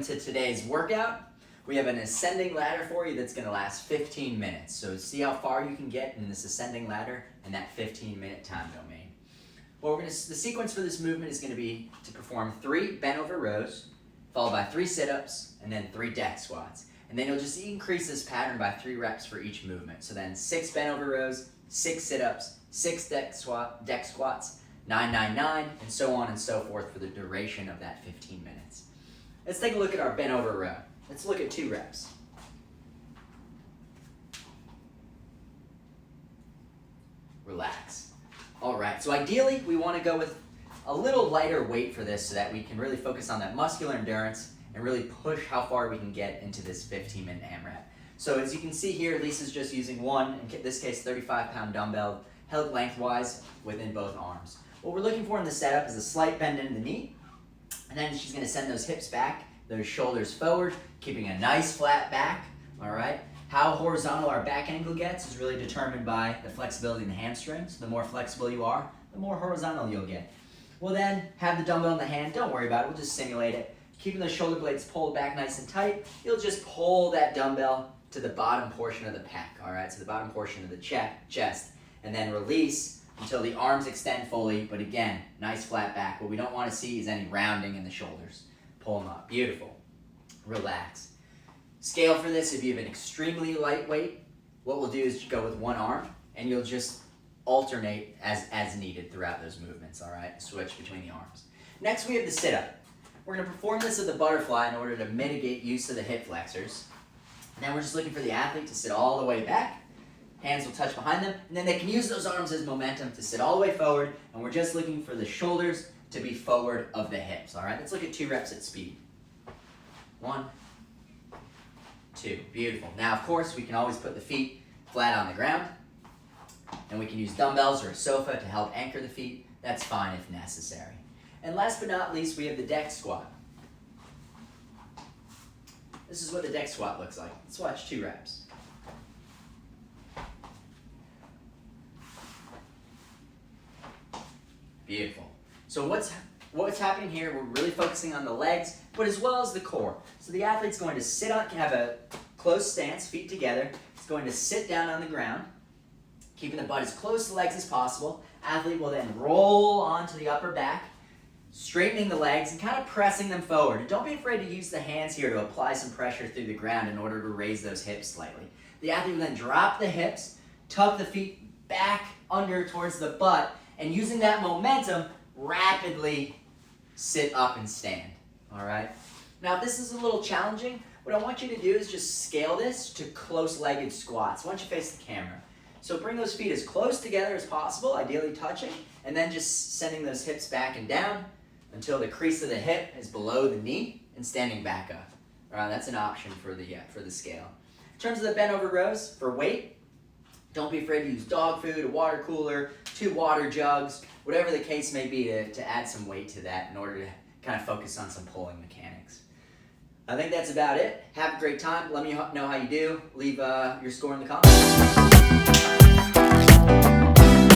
into today's workout. We have an ascending ladder for you that's going to last 15 minutes. So see how far you can get in this ascending ladder in that 15-minute time domain. Well, the sequence for this movement is going to be to perform 3 bent over rows, followed by 3 sit-ups, and then 3 deck squats. And then you'll just increase this pattern by 3 reps for each movement. So then 6 bent over rows, 6 sit-ups, 6 deck squats, 9, 9, 9, and so on and so forth for the duration of that 15 minutes. Let's take a look at our bent over row. Let's look at 2 reps. Relax. All right, so ideally we want to go with a little lighter weight for this so that we can really focus on that muscular endurance and really push how far we can get into this 15-minute AMRAP. So as you can see here, Lisa's just using one, in this case 35-pound dumbbell, held lengthwise within both arms. What we're looking for in the setup is a slight bend in the knee, and then she's going to send those hips back, those shoulders forward, keeping a nice flat back, all right? How horizontal our back angle gets is really determined by the flexibility in the hamstrings. The more flexible you are, the more horizontal you'll get. We'll then have the dumbbell in the hand. Don't worry about it. We'll just simulate it. Keeping the shoulder blades pulled back nice and tight, you'll just pull that dumbbell to the bottom portion of the pec, all right? So the bottom portion of the chest, and then release until the arms extend fully, but again, nice flat back. What we don't want to see is any rounding in the shoulders. Pull them up. Beautiful. Relax. Scale for this, if you have an extremely light weight, what we'll do is go with one arm, and you'll just alternate as needed throughout those movements, all right? Switch between the arms. Next, we have the sit-up. We're going to perform this with the butterfly in order to mitigate use of the hip flexors. And then we're just looking for the athlete to sit all the way back. Hands will touch behind them, and then they can use those arms as momentum to sit all the way forward, and we're just looking for the shoulders to be forward of the hips, all right? Let's look at 2 reps at speed. 1, 2, beautiful. Now, of course, we can always put the feet flat on the ground, and we can use dumbbells or a sofa to help anchor the feet. That's fine if necessary. And last but not least, we have the deck squat. This is what the deck squat looks like. Let's watch 2 reps. Beautiful. So what's happening here, we're really focusing on the legs, but as well as the core. So the athlete's going to sit on, have a close stance, feet together. He's going to sit down on the ground, keeping the butt as close to the legs as possible. Athlete will then roll onto the upper back, straightening the legs and kind of pressing them forward. And don't be afraid to use the hands here to apply some pressure through the ground in order to raise those hips slightly. The athlete will then drop the hips, tuck the feet back under towards the butt, and using that momentum, rapidly sit up and stand, all right? Now, if this is a little challenging, what I want you to do is just scale this to close-legged squats. Why don't you face the camera? So bring those feet as close together as possible, ideally touching, and then just sending those hips back and down until the crease of the hip is below the knee and standing back up. All right, that's an option for the scale. In terms of the bent over rows, for weight, don't be afraid to use dog food, a water cooler, 2 water jugs, whatever the case may be to add some weight to that in order to kind of focus on some pulling mechanics. I think that's about it. Have a great time. Let me know how you do. Leave your score in the comments.